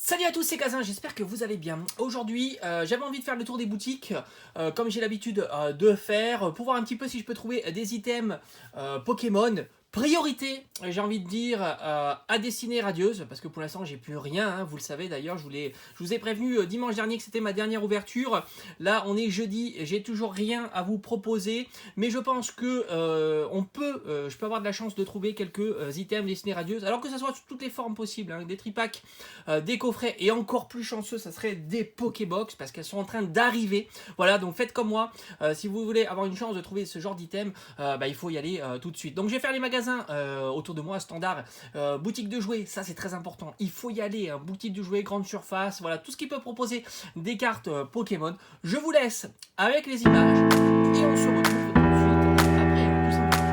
Salut à tous, c'est Kazin, j'espère que vous allez bien. Aujourd'hui, j'avais envie de faire le tour des boutiques, comme j'ai l'habitude de faire, pour voir un petit peu si je peux trouver des items Pokémon. Priorité, j'ai envie de dire, à dessiner radieuse, parce que pour l'instant j'ai plus rien, hein, vous le savez d'ailleurs, je vous ai prévenu dimanche dernier que c'était ma dernière ouverture. Là on est jeudi, j'ai toujours rien à vous proposer, mais je pense que je peux avoir de la chance de trouver quelques items dessinés radieuses, alors que ce soit sous toutes les formes possibles, hein, des tripacks, des coffrets, et encore plus chanceux, ça serait des Pokébox, parce qu'elles sont en train d'arriver. Voilà, donc faites comme moi, si vous voulez avoir une chance de trouver ce genre d'item, il faut y aller tout de suite. Donc je vais faire les magasins autour de moi, standard, boutique de jouets, ça c'est très important, il faut y aller, hein, boutique de jouets, grande surface, voilà, tout ce qui peut proposer des cartes Pokémon. Je vous laisse avec les images, et on se retrouve tout de suite après, tout simplement.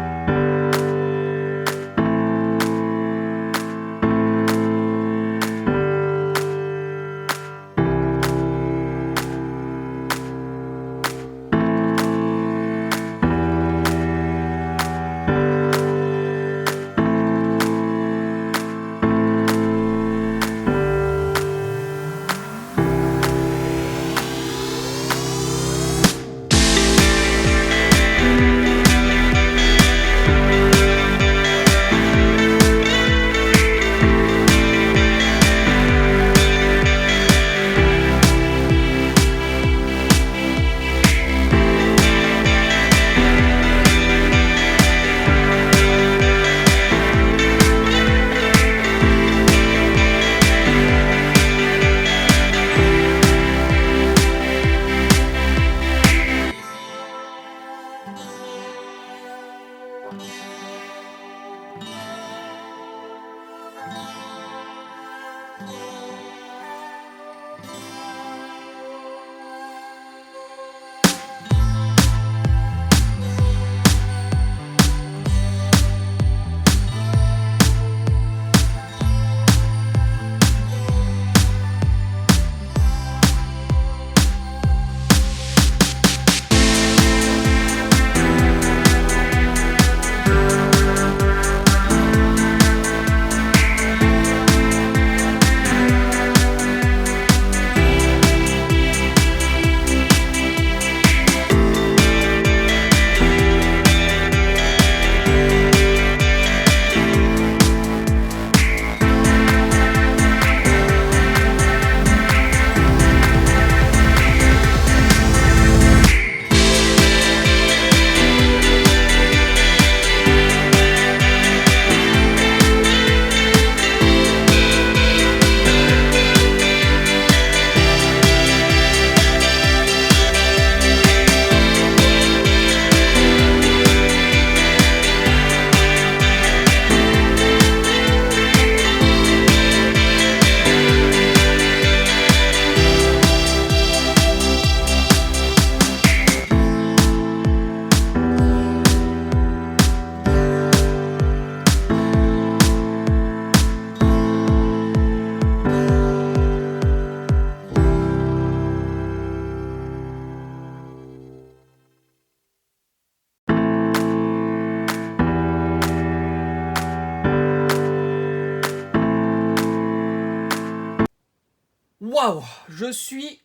Waouh, je suis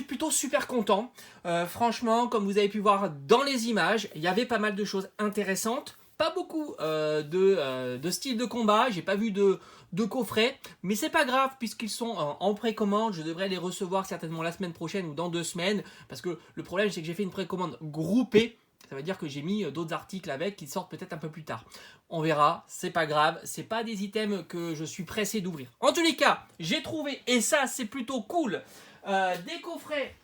plutôt super content. Franchement, comme vous avez pu voir dans les images, il y avait pas mal de choses intéressantes. Pas beaucoup de styles de combat, j'ai pas vu de coffret, mais c'est pas grave puisqu'ils sont en précommande. Je devrais les recevoir certainement la semaine prochaine ou dans 2 semaines, parce que le problème c'est que j'ai fait une précommande groupée. Ça veut dire que j'ai mis d'autres articles avec qui sortent peut-être un peu plus tard. On verra, c'est pas grave, c'est pas des items que je suis pressé d'ouvrir. En tous les cas, j'ai trouvé, et ça c'est plutôt cool, des coffrets.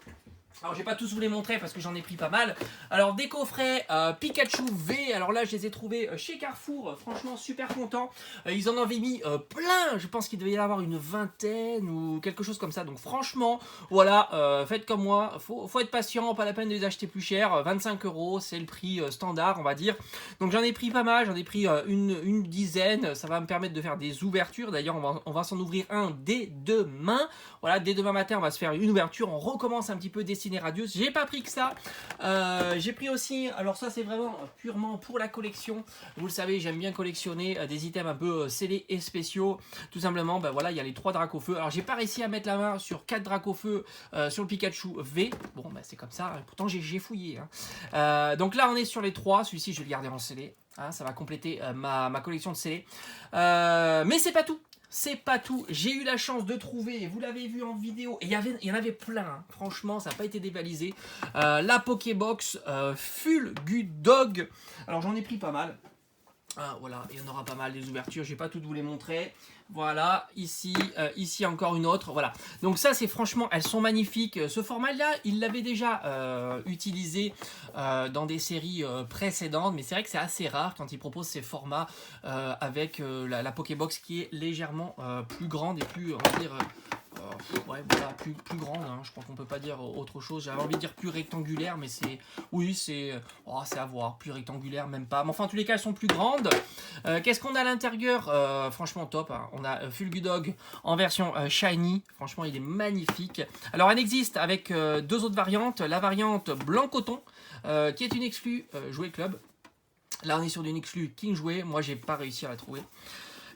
Alors je vais pas tous vous les montrer parce que j'en ai pris pas mal. Alors des coffrets Pikachu V, alors là je les ai trouvés chez Carrefour, franchement super content. Ils en avaient mis plein, je pense qu'il devait y en avoir une vingtaine ou quelque chose comme ça. Donc franchement, voilà, faites comme moi, faut être patient, pas la peine de les acheter plus cher. 25 €, c'est le prix standard on va dire. Donc j'en ai pris pas mal, j'en ai pris une dizaine, ça va me permettre de faire des ouvertures. D'ailleurs on va s'en ouvrir un dès demain. Voilà, dès demain matin on va se faire une ouverture, on recommence un petit peu dessiner destinée radieuse. J'ai pas pris que ça. J'ai pris aussi, alors ça c'est vraiment purement pour la collection. Vous le savez, j'aime bien collectionner des items un peu scellés et spéciaux. Tout simplement, ben voilà, il y a les 3 Dracofeu. Alors j'ai pas réussi à mettre la main sur 4 Dracofeu sur le Pikachu V. Bon, ben c'est comme ça. Pourtant j'ai fouillé. Hein. Donc là on est sur les 3. Celui-ci je vais le garder en scellé. Hein, ça va compléter ma collection de scellés. Mais c'est pas tout. C'est pas tout. J'ai eu la chance de trouver, vous l'avez vu en vidéo, et il y en avait plein. Hein. Franchement, ça n'a pas été dévalisé. La Pokébox Fulgudog. Alors j'en ai pris pas mal. Voilà, il y en aura pas mal des ouvertures. Je vais pas toutes vous les montrer. Voilà, ici encore une autre. Voilà. Donc ça, c'est franchement, elles sont magnifiques. Ce format-là, il l'avait déjà utilisé dans des séries précédentes, mais c'est vrai que c'est assez rare quand il propose ces formats avec la Pokébox qui est légèrement plus grande et plus, on va dire, ouais, voilà, plus grande, hein. Je crois qu'on peut pas dire autre chose. J'avais envie de dire plus rectangulaire, mais c'est, oui, c'est à voir, plus rectangulaire, même pas. Mais enfin, en tous les cas, elles sont plus grandes. Qu'est-ce qu'on a à l'intérieur? Franchement, top. Hein. On a Fulgudog en version shiny. Franchement, il est magnifique. Alors, elle existe avec 2 autres variantes. La variante blanc coton, qui est une exclue Jouet Club. Là, on est sur une exclue King Jouet. Moi, j'ai pas réussi à la trouver.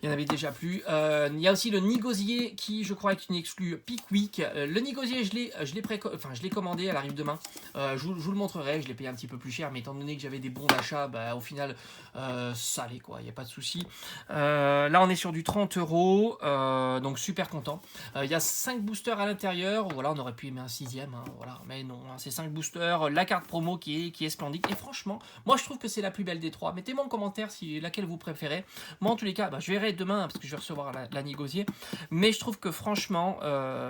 Il y en avait déjà plus. Il y a aussi le Nigosier qui, je crois, est une exclue Pickwick. Le Nigosier, je l'ai commandé, elle arrive demain. Je vous le montrerai, je l'ai payé un petit peu plus cher, mais étant donné que j'avais des bons d'achat, bah, au final, ça allait quoi, il n'y a pas de souci. Là, on est sur du 30 €, donc super content. Il y a 5 boosters à l'intérieur. Voilà, on aurait pu y mettre un 6e, hein, voilà, mais non, hein, c'est 5 boosters. La carte promo qui est splendide. Et franchement, moi, je trouve que c'est la plus belle des 3. Mettez-moi en commentaire laquelle vous préférez. Moi, en tous les cas, bah, je verrai demain parce que je vais recevoir la Nigosier, mais je trouve que franchement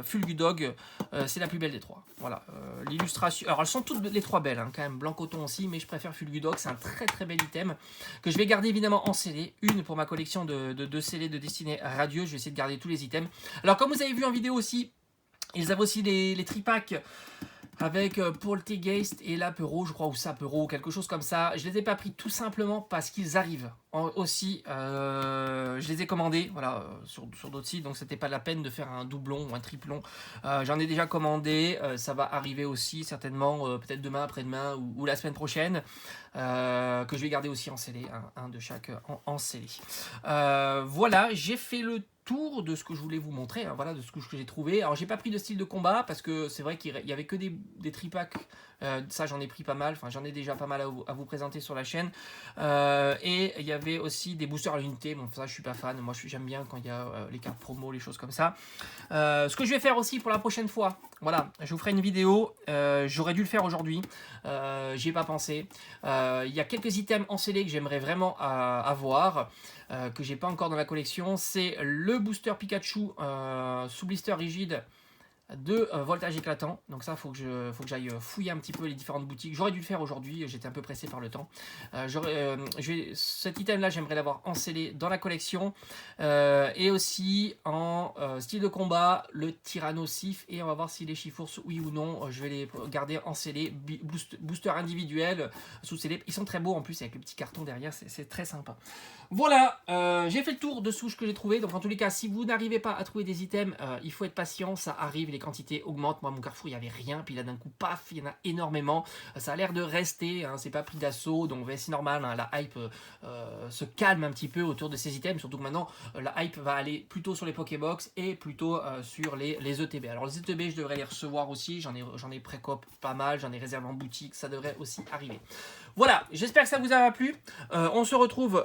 Fulgudog c'est la plus belle des 3. Voilà, l'illustration, alors elles sont toutes les 3 belles, hein, quand même, blanc coton aussi, mais je préfère Fulgudog, c'est un très très bel item que je vais garder évidemment en scellé, une pour ma collection de scellés de destinée radieuse. Je vais essayer de garder tous les items. Alors comme vous avez vu en vidéo aussi, ils avaient aussi les tripacks avec Poltergeist et Lapero, je crois, ou Sapero, quelque chose comme ça. Je les ai pas pris tout simplement parce qu'ils arrivent aussi. Je les ai commandés, voilà, sur d'autres sites, donc c'était pas la peine de faire un doublon ou un triplon. J'en ai déjà commandé, ça va arriver aussi certainement, peut-être demain, après-demain ou la semaine prochaine, que je vais garder aussi en scellé, un de chaque en scellé. Voilà, j'ai fait le tour de ce que je voulais vous montrer, hein, voilà, de ce que j'ai trouvé. Alors j'ai pas pris de style de combat parce que c'est vrai qu'il y avait que des tripacks, ça j'en ai pris pas mal, enfin j'en ai déjà pas mal à vous présenter sur la chaîne, et il y avait aussi des boosters à l'unité. Bon, ça je suis pas fan, moi j'aime bien quand il y a les cartes promo, les choses comme ça. Ce que je vais faire aussi pour la prochaine fois, voilà, je vous ferai une vidéo, j'aurais dû le faire aujourd'hui, j'y ai pas pensé. Il y a quelques items en scellé que j'aimerais vraiment avoir, que j'ai pas encore dans la collection. C'est le booster Pikachu sous blister rigide de voltage éclatant. Donc ça, faut que j'aille fouiller un petit peu les différentes boutiques. J'aurais dû le faire aujourd'hui, j'étais un peu pressé par le temps. Cet item là, j'aimerais l'avoir en scellé dans la collection, et aussi en style de combat, le Tyrannosif, et on va voir si les Chifours, oui ou non, je vais les garder en scellé, booster individuel sous scellé. Ils sont très beaux en plus avec le petit carton derrière, c'est très sympa. Voilà, j'ai fait le tour de ce que j'ai trouvé. Donc en tous les cas, si vous n'arrivez pas à trouver des items, il faut être patient, ça arrive, les quantités augmentent. Moi, mon Carrefour, il n'y avait rien, puis là d'un coup, paf, il y en a énormément. Ça a l'air de rester, hein, c'est pas pris d'assaut, donc c'est normal, hein, la hype se calme un petit peu autour de ces items, surtout que maintenant, la hype va aller plutôt sur les Pokébox et plutôt sur les ETB. Alors les ETB, je devrais les recevoir aussi, j'en ai pré-cop pas mal, j'en ai réservé en boutique, ça devrait aussi arriver. Voilà, j'espère que ça vous aura plu. On se retrouve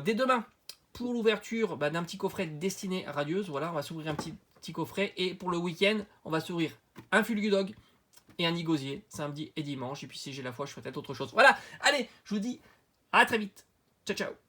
dès demain pour l'ouverture d'un petit coffret destiné radieuse. Voilà, on va s'ouvrir un petit coffret. Et pour le week-end, on va s'ouvrir un Fulgudog et un Nigosier, samedi et dimanche. Et puis si j'ai la foi, je ferai peut-être autre chose. Voilà, allez, je vous dis à très vite. Ciao, ciao.